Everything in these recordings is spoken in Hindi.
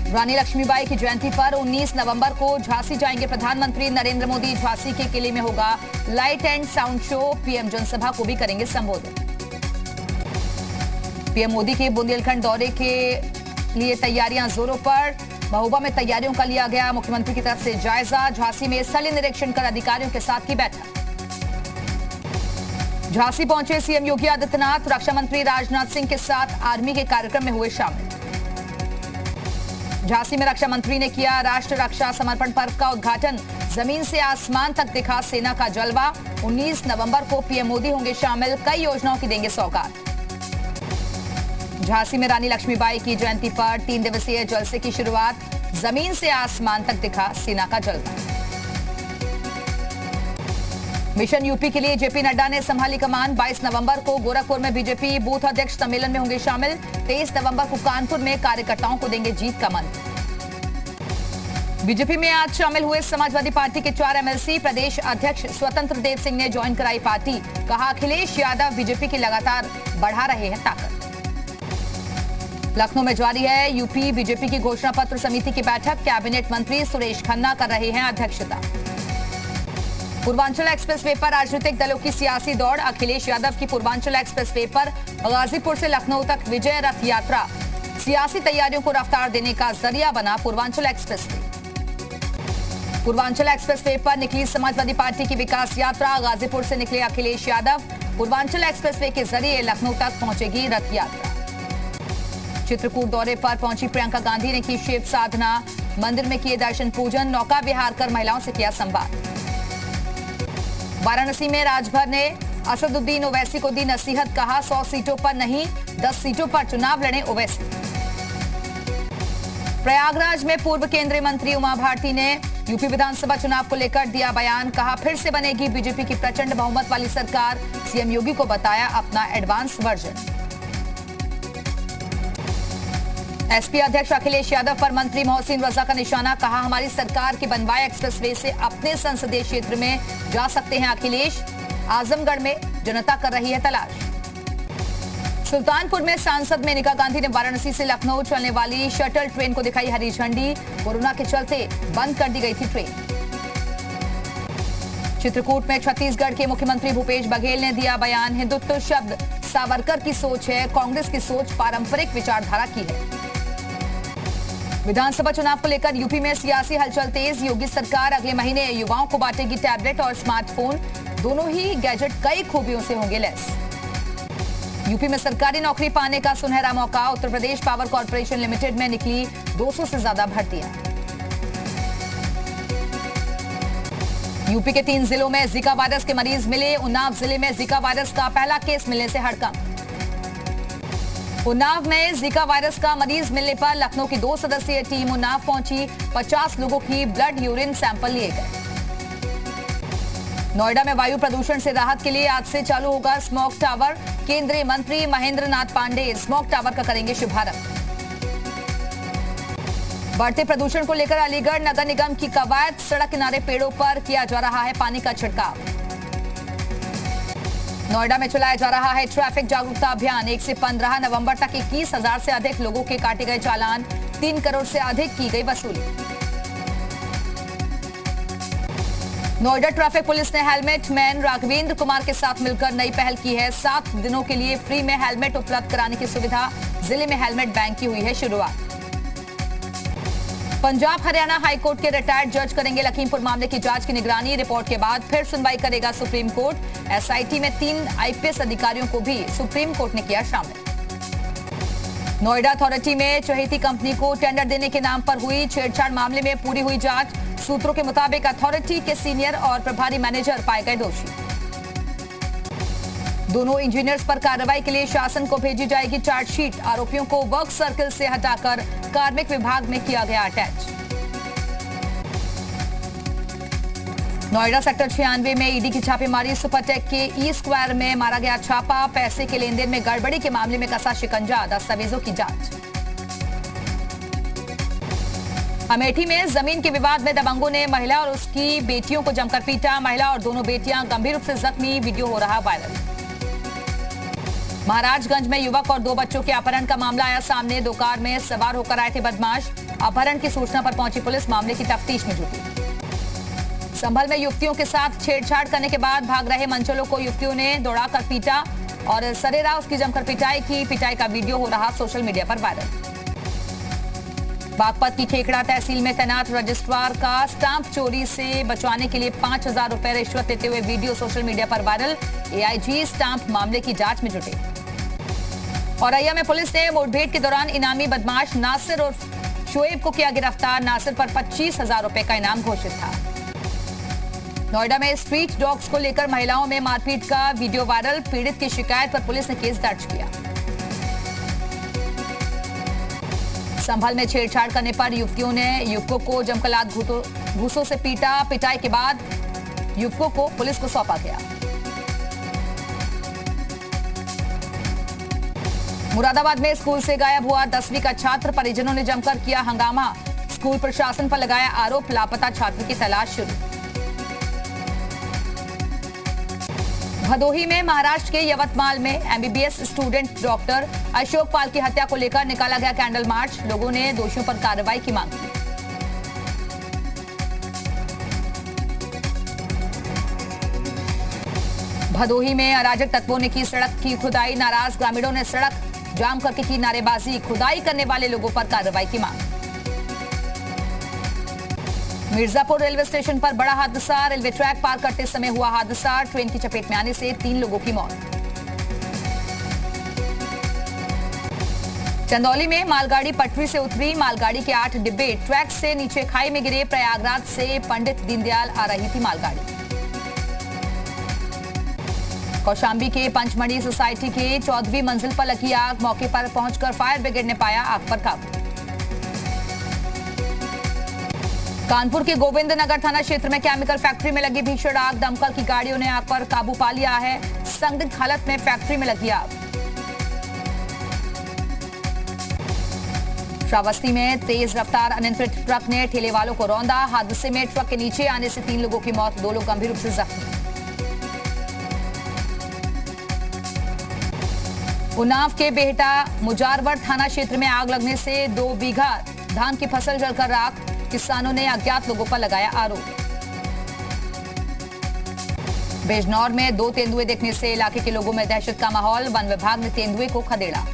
रानी लक्ष्मीबाई की जयंती पर 19 नवंबर को झांसी जाएंगे प्रधानमंत्री नरेंद्र मोदी। झांसी के किले में होगा light and sound show. PM जनसभा को भी करेंगे संबोधित। पीएम मोदी के बुंदेलखंड दौरे के लिए तैयारियां जोरों पर। महोबा में तैयारियों का लिया गया मुख्यमंत्री की तरफ से जायजा। झांसी में स्थलीय निरीक्षण कर अधिकारियों के साथ की बैठक। झांसी पहुंचे सीएम योगी आदित्यनाथ। रक्षा मंत्री राजनाथ सिंह के साथ आर्मी के कार्यक्रम में हुए शामिल। झांसी में रक्षा मंत्री ने किया राष्ट्र रक्षा समर्पण पर्व का उद्घाटन। जमीन से आसमान तक दिखा सेना का जलवा। 19 नवंबर को पीएम मोदी होंगे शामिल। कई योजनाओं की देंगे सौगात। झांसी में रानी लक्ष्मीबाई की जयंती पर 3 दिवसीय जलसे की शुरुआत। जमीन से आसमान तक दिखा सेना का जलवा। मिशन यूपी के लिए जेपी नड्डा ने संभाली कमान। 22 नवंबर को गोरखपुर में बीजेपी बूथ अध्यक्ष सम्मेलन में होंगे शामिल। 23 नवंबर को कानपुर में कार्यकर्ताओं को देंगे जीत का मंत्र। बीजेपी में आज शामिल हुए समाजवादी पार्टी के 4 एमएलसी। प्रदेश अध्यक्ष स्वतंत्र देव सिंह ने ज्वाइन कराई पार्टी। कहा अखिलेश यादव बीजेपी की लगातार बढ़ा रहे हैं ताकत। लखनऊ में जारी है यूपी बीजेपी की घोषणा पत्र समिति की बैठक। कैबिनेट मंत्री सुरेश खन्ना कर रहे हैं अध्यक्षता। पूर्वांचल एक्सप्रेसवे पर राजनीतिक दलों की सियासी दौड़। अखिलेश यादव की पूर्वांचल एक्सप्रेसवे पर गाजीपुर से लखनऊ तक विजय रथ यात्रा। सियासी तैयारियों को रफ्तार देने का जरिया बना पूर्वांचल एक्सप्रेसवे। पूर्वांचल एक्सप्रेसवे पर निकली समाजवादी पार्टी की विकास यात्रा। गाजीपुर से निकले अखिलेश यादव। पूर्वांचल एक्सप्रेसवे के जरिए लखनऊ तक पहुंचेगी रथ यात्रा। चित्रकूट दौरे पर पहुंची प्रियंका गांधी ने की शिव साधना। मंदिर में किए दर्शन पूजन। नौका विहार कर महिलाओं से किया संवाद। वाराणसी में राजभर ने असदुद्दीन ओवैसी को दी नसीहत। कहा 100 सीटों पर नहीं 10 सीटों पर चुनाव लड़े ओवैसी। प्रयागराज में पूर्व केंद्रीय मंत्री उमा भारती ने यूपी विधानसभा चुनाव को लेकर दिया बयान। कहा फिर से बनेगी बीजेपी की प्रचंड बहुमत वाली सरकार। सीएम योगी को बताया अपना एडवांस वर्जन। एसपी अध्यक्ष अखिलेश यादव पर मंत्री मोहसिन रजा का निशाना। कहा हमारी सरकार की बनवाए एक्सप्रेसवे से अपने संसदीय क्षेत्र में जा सकते हैं अखिलेश। आजमगढ़ में जनता कर रही है तलाश। सुल्तानपुर में सांसद मेनका गांधी ने वाराणसी से लखनऊ चलने वाली शटल ट्रेन को दिखाई हरी झंडी। कोरोना के चलते बंद कर दी गई थी ट्रेन। चित्रकूट में छत्तीसगढ़ के मुख्यमंत्री भूपेश बघेल ने दिया बयान। हिंदुत्व शब्द सावरकर की सोच है। कांग्रेस की सोच पारंपरिक विचारधारा की है। विधानसभा चुनाव को लेकर यूपी में सियासी हलचल तेज। योगी सरकार अगले महीने युवाओं को बांटेगी टैबलेट और स्मार्टफोन। दोनों ही गैजेट कई खूबियों से होंगे लैस। यूपी में सरकारी नौकरी पाने का सुनहरा मौका। Uttar Pradesh power corporation limited में निकली 200 से ज्यादा भर्तियां। यूपी के 3 जिलों में जीका वायरस के मरीज मिले। उन्नाव जिले में जीका वायरस का पहला केस मिलने से हड़कंप। उन्नाव में जीका वायरस का मरीज मिलने पर लखनऊ की 2 सदस्यीय टीम उन्नाव पहुंची। 50 लोगों की ब्लड यूरिन सैंपल लिए गए। नोएडा में वायु प्रदूषण से राहत के लिए आज से चालू होगा स्मॉग टावर। केंद्रीय मंत्री महेंद्र नाथ पांडे स्मॉग टावर का करेंगे शुभारंभ। बढ़ते प्रदूषण को लेकर अलीगढ़ नगर निगम की कवायद। सड़क किनारे पेड़ों पर किया जा रहा है पानी का छिड़काव। नोएडा में चलाया जा रहा है ट्रैफिक जागरूकता अभियान। 1 से 15 नवंबर तक 21,000 से अधिक लोगों के काटे गए चालान। 3 करोड़ से अधिक की गई वसूली। नोएडा ट्रैफिक पुलिस ने हेलमेट मैन राघवेंद्र कुमार के साथ मिलकर नई पहल की है। 7 दिनों के लिए फ्री में हेलमेट उपलब्ध कराने की सुविधा। जिले में हेलमेट बैंक की हुई है शुरुआत। पंजाब हरियाणा हाईकोर्ट के रिटायर्ड जज करेंगे लखीमपुर मामले की जांच की निगरानी। रिपोर्ट के बाद फिर सुनवाई करेगा सुप्रीम कोर्ट। एसआईटी में 3 आईपीएस अधिकारियों को भी सुप्रीम कोर्ट ने किया शामिल। नोएडा अथॉरिटी में चहेती कंपनी को टेंडर देने के नाम पर हुई छेड़छाड़ मामले में पूरी हुई जांच। सूत्रों के मुताबिक अथॉरिटी के सीनियर और प्रभारी मैनेजर पाए गए दोषी। दोनों इंजीनियर्स पर कार्रवाई के लिए शासन को भेजी जाएगी चार्जशीट। आरोपियों को वर्क सर्कल से हटाकर कार्मिक विभाग में किया गया अटैच। नोएडा सेक्टर 96 में ईडी की छापेमारी। सुपरटेक के ई स्क्वायर में मारा गया छापा। पैसे के लेन देन में गड़बड़ी के मामले में कसा शिकंजा। दस्तावेजों की जांच। अमेठी में जमीन के विवाद में दबंगों ने महिला और उसकी बेटियों को जमकर पीटा। महिला और दोनों बेटियां गंभीर रूप से जख्मी। वीडियो हो रहा वायरल। महाराजगंज में युवक और 2 बच्चों के अपहरण का मामला आया सामने। 2 कार में सवार होकर आए थे बदमाश। अपहरण की सूचना पर पहुंची पुलिस मामले की तफ्तीश में जुटी। संभल में युवतियों के साथ छेड़छाड़ करने के बाद भाग रहे मंचलों को युवतियों ने दौड़ाकर पीटा और सरेरा उसकी जमकर पिटाई की। पिटाई का वीडियो हो रहा सोशल मीडिया पर वायरल। बागपत की खेखड़ा तहसील में तैनात रजिस्ट्रार का स्टाम्प चोरी से बचवाने के लिए 5,000 रुपए रिश्वत लेते हुए वीडियो सोशल मीडिया पर वायरल। एआईजी स्टाम्प मामले की जांच में जुटे। औरैया में पुलिस ने मुठभेड़ के दौरान इनामी बदमाश नासिर और शोएब को किया गिरफ्तार। नासिर पर 25,000 रुपए का इनाम घोषित था। नोएडा में स्ट्रीट डॉग्स को लेकर महिलाओं में मारपीट का वीडियो वायरल। पीड़ित की शिकायत पर पुलिस ने केस दर्ज किया। संभल में छेड़छाड़ करने पर युवतियों ने युवकों को जमकर घूसों से पीटा। पिटाई के बाद युवकों को पुलिस को सौंपा गया। मुरादाबाद में स्कूल से गायब हुआ 10वीं का छात्र। परिजनों ने जमकर किया हंगामा। स्कूल प्रशासन पर लगाया आरोप। लापता छात्र की तलाश शुरू। भदोही में महाराष्ट्र के यवतमाल में एमबीबीएस स्टूडेंट डॉक्टर अशोक पाल की हत्या को लेकर निकाला गया कैंडल मार्च। लोगों ने दोषियों पर कार्रवाई की मांग की। भदोही में अराजक तत्वों ने की सड़क की खुदाई। नाराज ग्रामीणों ने सड़क जाम करके की नारेबाजी। खुदाई करने वाले लोगों पर कार्रवाई की मांग। मिर्जापुर रेलवे स्टेशन पर बड़ा हादसा। रेलवे ट्रैक पार करते समय हुआ हादसा। ट्रेन की चपेट में आने से 3 लोगों की मौत। चंदौली में मालगाड़ी पटरी से उतरी। मालगाड़ी के 8 डिब्बे ट्रैक से नीचे खाई में गिरे। प्रयागराज से पंडित दीनदयाल आ रही थी मालगाड़ी। कौशाम्बी के पंचमढ़ी सोसाइटी के 14वीं मंजिल पर लगी आग। मौके पर पहुंचकर फायर ब्रिगेड ने पाया आग पर काबू। कानपुर के गोविंद नगर थाना क्षेत्र में केमिकल फैक्ट्री में लगी भीषण आग। दमकल की गाड़ियों ने आग पर काबू पा लिया है। संदिग्ध हालत में फैक्ट्री में लगी आग। श्रावस्ती में तेज रफ्तार अनियंत्रित ट्रक ने ठेले वालों को रौंदा। हादसे में ट्रक के नीचे आने से 3 लोगों की मौत, 2 लोग गंभीर रूप से जख्मी। उन्नाव के बेहटा मुजारवर थाना क्षेत्र में आग लगने से 2 बीघा धान की फसल जलकर राख। किसानों ने अज्ञात लोगों पर लगाया आरोप। बिजनौर में 2 तेंदुए देखने से इलाके के लोगों में दहशत का माहौल। वन विभाग ने तेंदुए को खदेड़ा।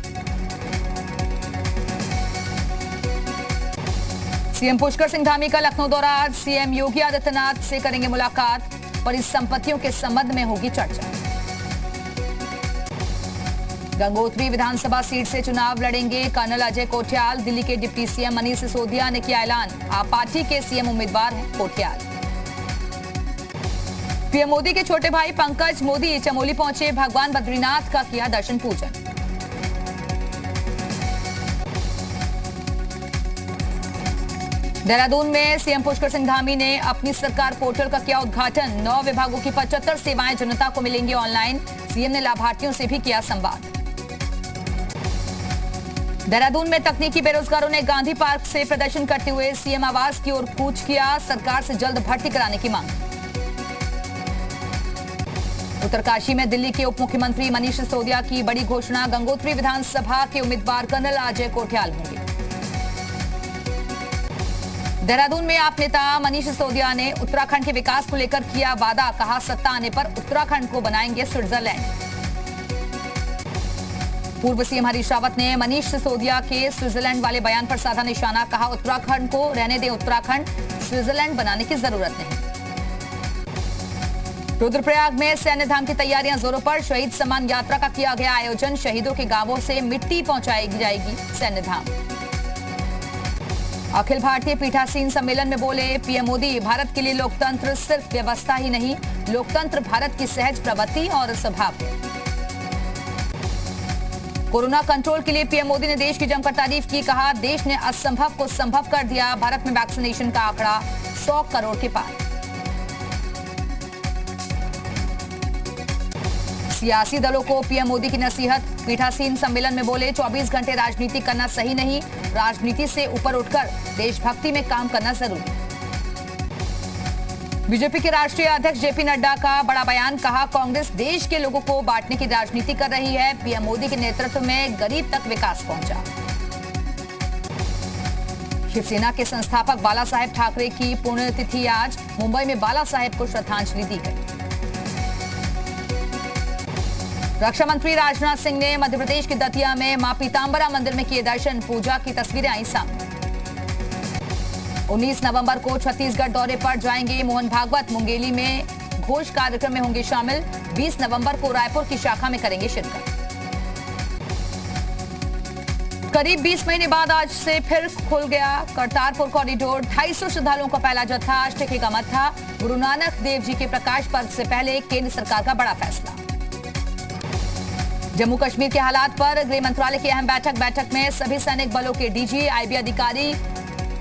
सीएम पुष्कर सिंह धामी का लखनऊ दौरा। आज सीएम योगी आदित्यनाथ से करेंगे मुलाकात। परिसंपत्तियों के संबंध में होगी चर्चा। गंगोत्री विधानसभा सीट से चुनाव लड़ेंगे कर्नल अजय कोठियाल। दिल्ली के डिप्टी सीएम मनीष सिसोदिया ने किया ऐलान। आप पार्टी के सीएम उम्मीदवार हैं कोठियाल। पीएम मोदी के छोटे भाई पंकज मोदी चमोली पहुंचे। भगवान बद्रीनाथ का किया दर्शन पूजन। देहरादून में सीएम पुष्कर सिंह धामी ने अपनी सरकार पोर्टल का किया उद्घाटन। 9 विभागों की 75 सेवाएं जनता को मिलेंगी ऑनलाइन। सीएम ने लाभार्थियों से भी किया संवाद। देहरादून में तकनीकी बेरोजगारों ने गांधी पार्क से प्रदर्शन करते हुए सीएम आवास की ओर कूच किया। सरकार से जल्द भर्ती कराने की मांग। उत्तरकाशी में दिल्ली के उप मुख्यमंत्री मनीष सिसोदिया की बड़ी घोषणा। गंगोत्री विधानसभा के उम्मीदवार कर्नल अजय कोठियाल होंगे। देहरादून में आप नेता मनीष सिसोदिया ने उत्तराखंड के विकास को लेकर किया वादा। कहा सत्ता आने पर उत्तराखंड को बनाएंगे स्विट्जरलैंड। पूर्व सीएम हरीश रावत ने मनीष सिसोदिया के स्विट्जरलैंड वाले बयान पर साधा निशाना। कहा उत्तराखंड को रहने दें, उत्तराखंड स्विट्जरलैंड बनाने की जरूरत नहीं। रुद्रप्रयाग में सैन्य धाम की तैयारियां जोरों पर। शहीद सम्मान यात्रा का किया गया आयोजन। शहीदों के गांवों से मिट्टी पहुंचाई जाएगी सैन्य धाम। अखिल भारतीय पीठासीन सम्मेलन में बोले पीएम मोदी, भारत के लिए लोकतंत्र सिर्फ व्यवस्था ही नहीं, लोकतंत्र भारत की सहज प्रवृत्ति और स्वभाव है। कोरोना कंट्रोल के लिए पीएम मोदी ने देश की जमकर तारीफ की। कहा देश ने असंभव को संभव कर दिया। भारत में वैक्सीनेशन का आंकड़ा 100 करोड़ के पार। सियासी दलों को पीएम मोदी की नसीहत। पीठासीन सम्मेलन में बोले 24 घंटे राजनीति करना सही नहीं, राजनीति से ऊपर उठकर देशभक्ति में काम करना जरूरी। बीजेपी के राष्ट्रीय अध्यक्ष जेपी नड्डा का बड़ा बयान, कहा कांग्रेस देश के लोगों को बांटने की राजनीति कर रही है। पीएम मोदी के नेतृत्व में गरीब तक विकास पहुंचा। शिवसेना के संस्थापक बाला साहेब ठाकरे की पुण्यतिथि आज, मुंबई में बाला साहेब को श्रद्धांजलि दी गई। रक्षा मंत्री राजनाथ सिंह ने मध्य प्रदेश के दतिया में मां पीतांबरा मंदिर में किए दर्शन, पूजा की तस्वीरें आई सामने। 19 नवंबर को छत्तीसगढ़ दौरे पर जाएंगे मोहन भागवत, मुंगेली में घोष कार्यक्रम में होंगे शामिल। 20 नवंबर को रायपुर की शाखा में करेंगे शिरकत। करीब 20 महीने बाद आज से फिर खुल गया करतारपुर कॉरिडोर। 250 श्रद्धालुओं का पहला जत्था आज टिके का मत था। गुरु नानक देव जी के प्रकाश पर्व से पहले केंद्र सरकार का बड़ा फैसला। जम्मू कश्मीर के हालात पर गृह मंत्रालय की अहम बैठक में सभी सैनिक बलों के डीजी, आईबी अधिकारी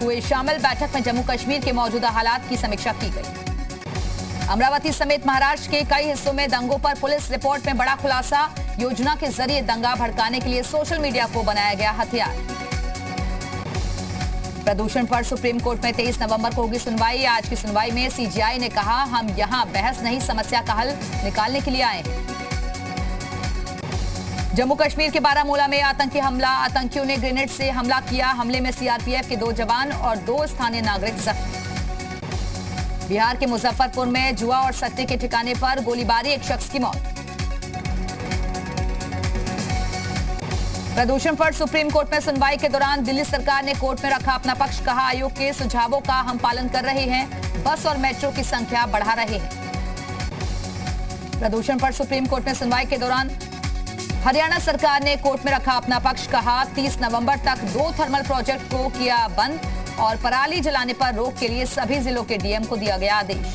हुए शामिल। बैठक में जम्मू कश्मीर के मौजूदा हालात की समीक्षा की गई। अमरावती समेत महाराष्ट्र के कई हिस्सों में दंगों पर पुलिस रिपोर्ट में बड़ा खुलासा। योजना के जरिए दंगा भड़काने के लिए सोशल मीडिया को बनाया गया हथियार। प्रदूषण पर सुप्रीम कोर्ट में 23 नवंबर को होगी सुनवाई। आज की सुनवाई में सीजेआई ने कहा, हम यहां बहस नहीं, समस्या का हल निकालने के लिए आए हैं। जम्मू कश्मीर के बारामूला में आतंकी हमला, आतंकियों ने ग्रेनेड से हमला किया। हमले में सीआरपीएफ के 2 जवान और 2 स्थानीय नागरिक जख्मी। बिहार के मुजफ्फरपुर में जुआ और सट्टे के ठिकाने पर गोलीबारी, 1 शख्स की मौत। प्रदूषण पर सुप्रीम कोर्ट में सुनवाई के दौरान दिल्ली सरकार ने कोर्ट में रखा अपना पक्ष, कहा आयोग के सुझावों का हम पालन कर रहे हैं, बस और मेट्रो की संख्या बढ़ा रहे हैं। प्रदूषण पर सुप्रीम कोर्ट में सुनवाई के दौरान हरियाणा सरकार ने कोर्ट में रखा अपना पक्ष, कहा 30 नवंबर तक 2 थर्मल प्रोजेक्ट को किया बंद और पराली जलाने पर रोक के लिए सभी जिलों के डीएम को दिया गया आदेश।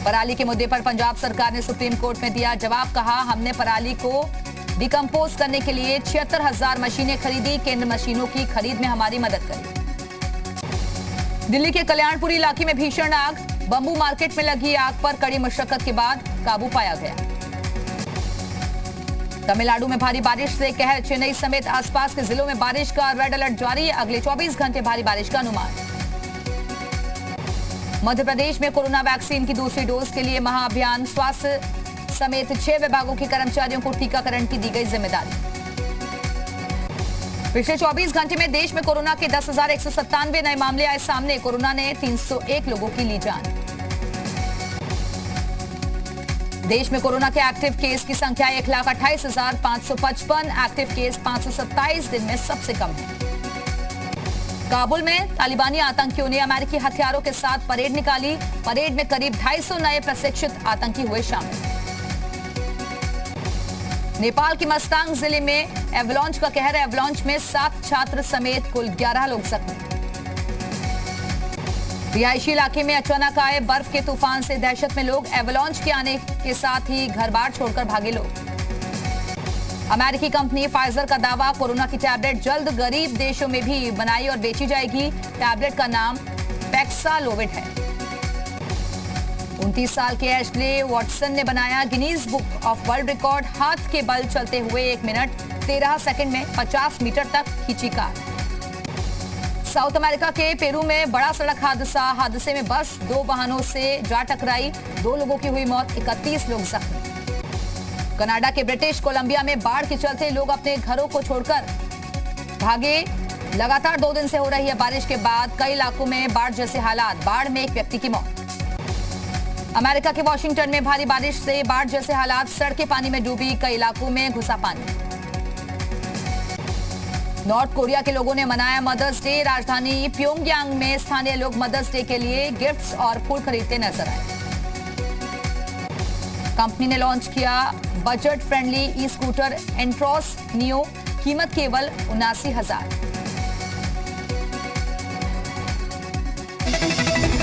पराली के मुद्दे पर पंजाब सरकार ने सुप्रीम कोर्ट में दिया जवाब, कहा हमने पराली को डिकम्पोज करने के लिए 76,000 मशीनें खरीदी, केंद्र मशीनों की खरीद में हमारी मदद करी। दिल्ली के कल्याणपुरी इलाके में भीषण आग, बम्बू मार्केट में लगी आग पर कड़ी मशक्कत के बाद काबू पाया गया। तमिलनाडु में भारी बारिश से कहर, चेन्नई समेत आसपास के जिलों में बारिश का रेड अलर्ट जारी, अगले 24 घंटे भारी बारिश का अनुमान। मध्य प्रदेश में कोरोना वैक्सीन की दूसरी डोज के लिए महाअभियान, स्वास्थ्य समेत 6 विभागों के कर्मचारियों को टीकाकरण की दी गई जिम्मेदारी। पिछले 24 घंटे में देश में कोरोना के 10,197 नए मामले आए सामने। कोरोना ने 301 लोगों की ली जान। देश में कोरोना के एक्टिव केस की संख्या 1,28,555, एक्टिव केस 527 दिन में सबसे कम है। काबुल में तालिबानी आतंकियों ने अमेरिकी हथियारों के साथ परेड निकाली। परेड में करीब 250 नए प्रशिक्षित आतंकी हुए शामिल। नेपाल के मस्तांग जिले में एवलांच का कहर, एवलांच में 7 छात्र समेत कुल 11 लोग जख्मी। रिहायशी इलाके में अचानक आए बर्फ के तूफान से दहशत में लोग, एवलांच के आने के साथ ही घर बार छोड़कर भागे लोग। अमेरिकी कंपनी फाइजर का दावा, कोरोना की टैबलेट जल्द गरीब देशों में भी बनाई और बेची जाएगी। टैबलेट का नाम पैक्सालोविड है। 29 साल के एशले वॉटसन ने बनाया Guinness book of world record, हाथ के बल चलते हुए 1 मिनट 13 सेकंड में 50 मीटर तक खींची कार। साउथ अमेरिका के पेरू में बड़ा सड़क हादसे में बस 2 वाहनों से जा टकराई, 2 लोगों की हुई मौत, 31 लोग जख्मी। कनाडा के ब्रिटिश कोलंबिया में बाढ़ के चलते लोग अपने घरों को छोड़कर भागे। लगातार 2 दिन से हो रही है बारिश के बाद कई इलाकों में बाढ़ जैसे हालात, बाढ़ में 1 व्यक्ति की मौत। अमेरिका के वॉशिंगटन में भारी बारिश से बाढ़ जैसे हालात, सड़कें पानी में डूबी, कई इलाकों में घुसा पानी। नॉर्थ कोरिया के लोगों ने मनाया मदर्स डे। राजधानी प्योंगयांग में स्थानीय लोग मदर्स डे के लिए गिफ्ट्स और फूल खरीदते नजर आए। कंपनी ने लॉन्च किया budget friendly e scooter एंट्रोस neo, कीमत केवल 79,000।